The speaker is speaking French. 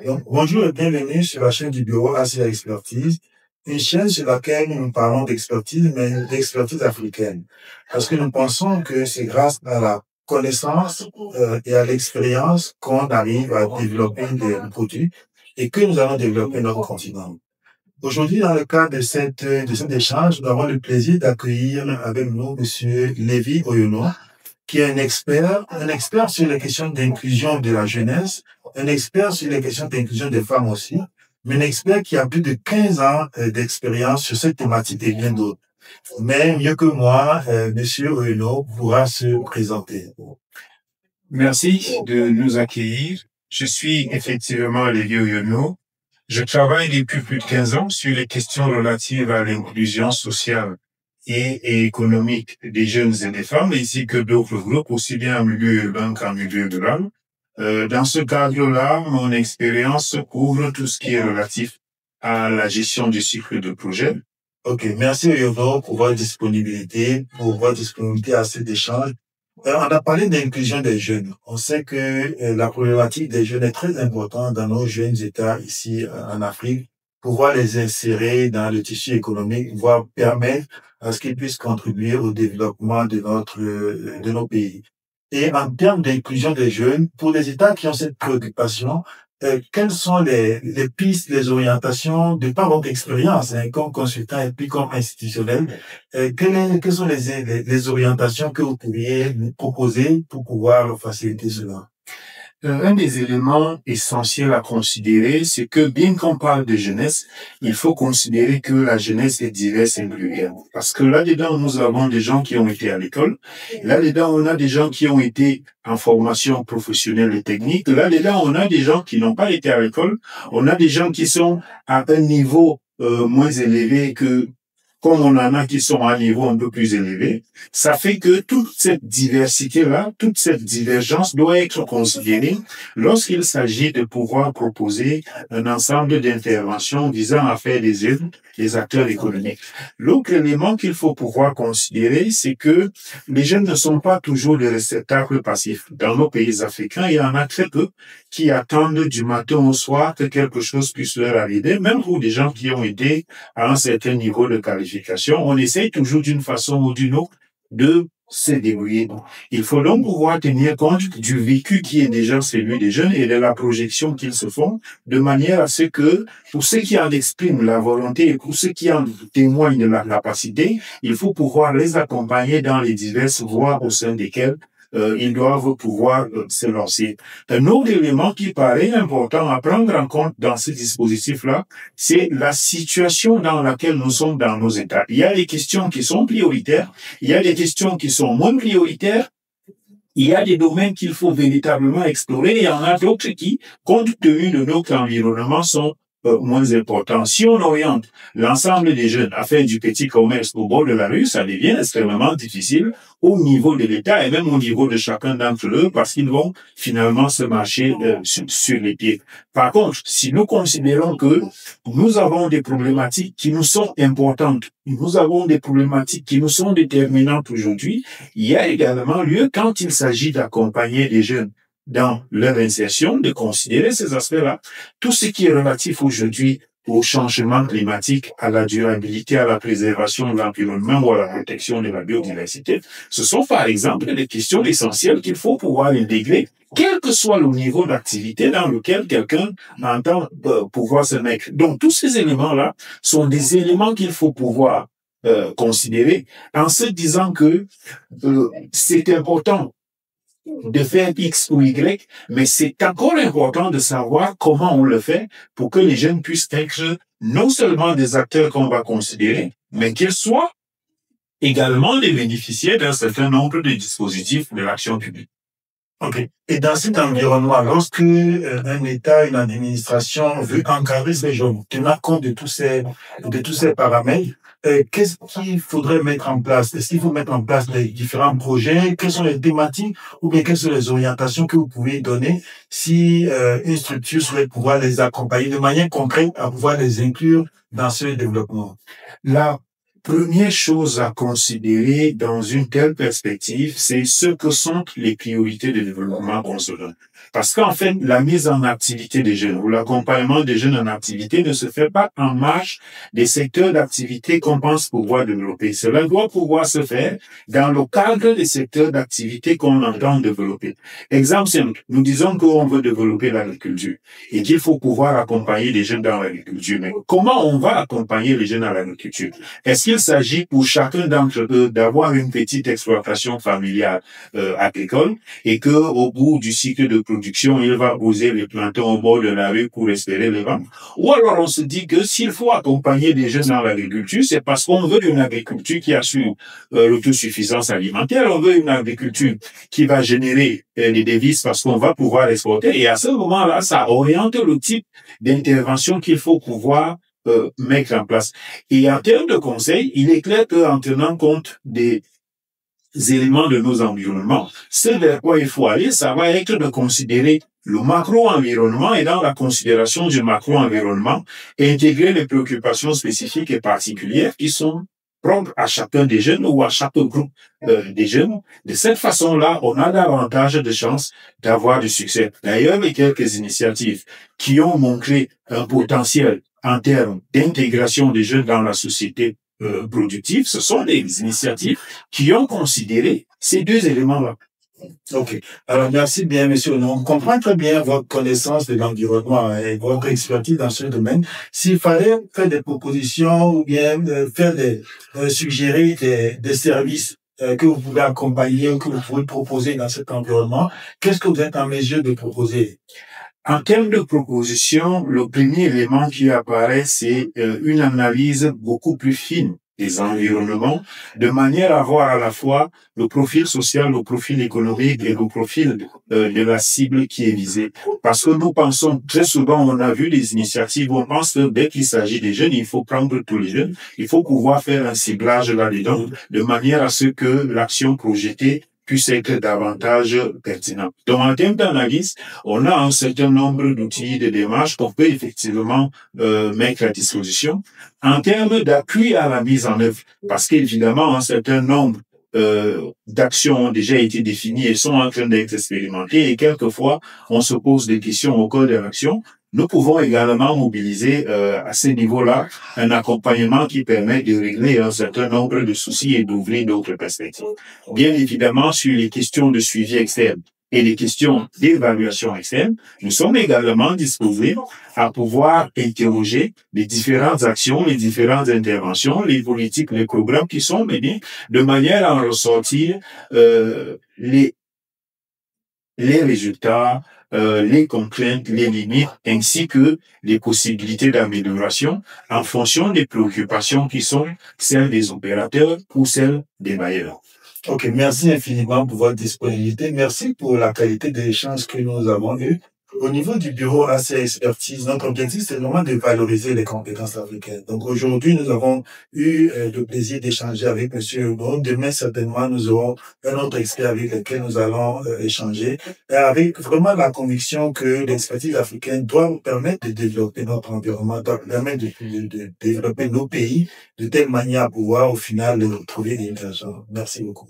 Donc, bonjour et bienvenue sur la chaîne du bureau ACA Expertise, une chaîne sur laquelle nous parlons d'expertise, mais d'expertise africaine. Parce que nous pensons que c'est grâce à la connaissance et à l'expérience qu'on arrive à développer des produits et que nous allons développer notre continent. Aujourd'hui, dans le cadre de cet échange, nous avons le plaisir d'accueillir avec nous Monsieur Lévi Oyono, qui est un expert sur les questions d'inclusion de la jeunesse, un expert sur les questions d'inclusion des femmes aussi, mais un expert qui a plus de 15 ans d'expérience sur cette thématique et bien d'autres. Mais mieux que moi, Monsieur Oyono pourra se présenter. Merci de nous accueillir. Je suis effectivement Lévi Oyono. Je travaille depuis plus de 15 ans sur les questions relatives à l'inclusion sociale et économique des jeunes et des femmes, ainsi que d'autres groupes, aussi bien en milieu urbain qu'en milieu rural. Dans ce cadre-là, mon expérience couvre tout ce qui est relatif à la gestion du cycle de projet. Ok, merci Oyono pour votre disponibilité à cet échange. On a parlé d'inclusion des jeunes. On sait que la problématique des jeunes est très importante dans nos jeunes États ici en Afrique, pouvoir les insérer dans le tissu économique, voire permettre à ce qu'ils puissent contribuer au développement de nos pays. Et en termes d'inclusion des jeunes, pour les États qui ont cette préoccupation, quelles sont les pistes, les orientations de par votre expérience comme consultant et puis comme institutionnel, quelles sont les orientations que vous pourriez nous proposer pour pouvoir faciliter cela? Un des éléments essentiels à considérer, c'est que bien qu'on parle de jeunesse, il faut considérer que la jeunesse est diverse et plurielle. Parce que là-dedans, nous avons des gens qui ont été à l'école. Là-dedans, on a des gens qui ont été en formation professionnelle et technique. Là-dedans, on a des gens qui n'ont pas été à l'école. On a des gens qui sont à un niveau moins élevé que comme on en a qui sont à un niveau un peu plus élevé, ça fait que toute cette diversité-là, toute cette divergence doit être considérée lorsqu'il s'agit de pouvoir proposer un ensemble d'interventions visant à faire des aides des acteurs économiques. L'autre élément qu'il faut pouvoir considérer, c'est que les jeunes ne sont pas toujours des réceptacles passifs. Dans nos pays africains, il y en a très peu qui attendent du matin au soir que quelque chose puisse leur arriver, même pour des gens qui ont été à un certain niveau de qualification. On essaye toujours d'une façon ou d'une autre de se débrouiller. Il faut donc pouvoir tenir compte du vécu qui est déjà celui des jeunes et de la projection qu'ils se font, de manière à ce que, pour ceux qui en expriment la volonté et pour ceux qui en témoignent de la capacité, il faut pouvoir les accompagner dans les diverses voies au sein desquelles ils doivent pouvoir se lancer. Un autre élément qui paraît important à prendre en compte dans ce dispositif-là, c'est la situation dans laquelle nous sommes dans nos États. Il y a des questions qui sont prioritaires, il y a des questions qui sont moins prioritaires, il y a des domaines qu'il faut véritablement explorer, et il y en a d'autres qui, compte tenu de notre environnement, sont moins importants. Si on oriente l'ensemble des jeunes à faire du petit commerce au bord de la rue, ça devient extrêmement difficile au niveau de l'État et même au niveau de chacun d'entre eux parce qu'ils vont finalement se marcher sur les pieds. Par contre, si nous considérons que nous avons des problématiques qui nous sont importantes, nous avons des problématiques qui nous sont déterminantes aujourd'hui, il y a également lieu, quand il s'agit d'accompagner les jeunes dans leur insertion, de considérer ces aspects-là. Tout ce qui est relatif aujourd'hui au changement climatique, à la durabilité, à la préservation de l'environnement ou à la protection de la biodiversité, ce sont par exemple des questions essentielles qu'il faut pouvoir intégrer, quel que soit le niveau d'activité dans lequel quelqu'un entend pouvoir se mettre. Donc tous ces éléments-là sont des éléments qu'il faut pouvoir considérer en se disant que c'est important de faire X ou Y, mais c'est encore important de savoir comment on le fait pour que les jeunes puissent être non seulement des acteurs qu'on va considérer, mais qu'ils soient également les bénéficiaires d'un certain nombre de dispositifs de l'action publique. Ok. Et dans cet environnement, lorsque un État, une administration veut encadrer ces jeunes, tenant compte de tous ces paramètres, qu'est-ce qu'il faudrait mettre en place? Est-ce qu'il faut mettre en place les différents projets? Quelles sont les thématiques ou bien quelles sont les orientations que vous pouvez donner si une structure souhaite pouvoir les accompagner de manière concrète à pouvoir les inclure dans ce développement? La première chose à considérer dans une telle perspective, c'est ce que sont les priorités de développement qu'on se donne. Parce qu'en fait, la mise en activité des jeunes ou l'accompagnement des jeunes en activité ne se fait pas en marge des secteurs d'activité qu'on pense pouvoir développer. Cela doit pouvoir se faire dans le cadre des secteurs d'activité qu'on entend développer. Exemple simple, nous disons qu'on veut développer l'agriculture et qu'il faut pouvoir accompagner les jeunes dans l'agriculture. Mais comment on va accompagner les jeunes dans l'agriculture? Est-ce qu'il s'agit pour chacun d'entre eux d'avoir une petite exploitation familiale agricole et que au bout du cycle de production, il va poser les plantons au bord de la rue pour espérer les vendre? Ou alors on se dit que s'il faut accompagner des jeunes dans l'agriculture, c'est parce qu'on veut une agriculture qui assure l'autosuffisance alimentaire, on veut une agriculture qui va générer des devises parce qu'on va pouvoir exporter. Et à ce moment-là, ça oriente le type d'intervention qu'il faut pouvoir mettre en place. Et en termes de conseils, il est clair qu'en tenant compte des éléments de nos environnements, ce vers quoi il faut aller, ça va être de considérer le macro-environnement et dans la considération du macro-environnement, intégrer les préoccupations spécifiques et particulières qui sont propres à chacun des jeunes ou à chaque groupe des jeunes. De cette façon-là, on a davantage de chances d'avoir du succès. D'ailleurs, les quelques initiatives qui ont montré un potentiel en termes d'intégration des jeunes dans la société productive, ce sont des initiatives qui ont considéré ces deux éléments-là. Ok. Alors, merci bien, monsieur. On comprend très bien votre connaissance de l'environnement et votre expertise dans ce domaine. S'il fallait faire des propositions ou bien suggérer des services que vous pouvez accompagner ou que vous pouvez proposer dans cet environnement, qu'est-ce que vous êtes en mesure de proposer? En termes de proposition, le premier élément qui apparaît, c'est une analyse beaucoup plus fine des environnements, de manière à voir à la fois le profil social, le profil économique et le profil de la cible qui est visée. Parce que nous pensons, très souvent, on a vu des initiatives, on pense que dès qu'il s'agit des jeunes, il faut prendre tous les jeunes, il faut pouvoir faire un ciblage là-dedans, de manière à ce que l'action projetée puisse être davantage pertinent. Donc, en termes d'analyse, on a un certain nombre d'outils de démarche qu'on peut effectivement mettre à disposition. En termes d'appui à la mise en œuvre, parce qu'évidemment, un certain nombre d'actions ont déjà été définies et sont en train d'être expérimentées, et quelquefois, on se pose des questions au cours de l'action. Nous pouvons également mobiliser à ce niveau-là un accompagnement qui permet de régler un certain nombre de soucis et d'ouvrir d'autres perspectives. Bien évidemment, sur les questions de suivi externe et les questions d'évaluation externe, nous sommes également disposés à pouvoir interroger les différentes actions, les différentes interventions, les politiques, les programmes qui sont menés de manière à en ressortir les résultats, les contraintes, les limites, ainsi que les possibilités d'amélioration en fonction des préoccupations qui sont celles des opérateurs ou celles des bailleurs. Ok, merci infiniment pour votre disponibilité. Merci pour la qualité de l'échange que nous avons eu. Au niveau du bureau AC Expertise, notre objectif, c'est vraiment de valoriser les compétences africaines. Donc aujourd'hui, nous avons eu le plaisir d'échanger avec Monsieur Hugo. Demain, certainement, nous aurons un autre expert avec lequel nous allons échanger, et avec vraiment la conviction que l'expertise africaine doit nous permettre de développer notre environnement, doit permettre de développer nos pays de telle manière à pouvoir, au final, trouver des intelligences. Merci beaucoup.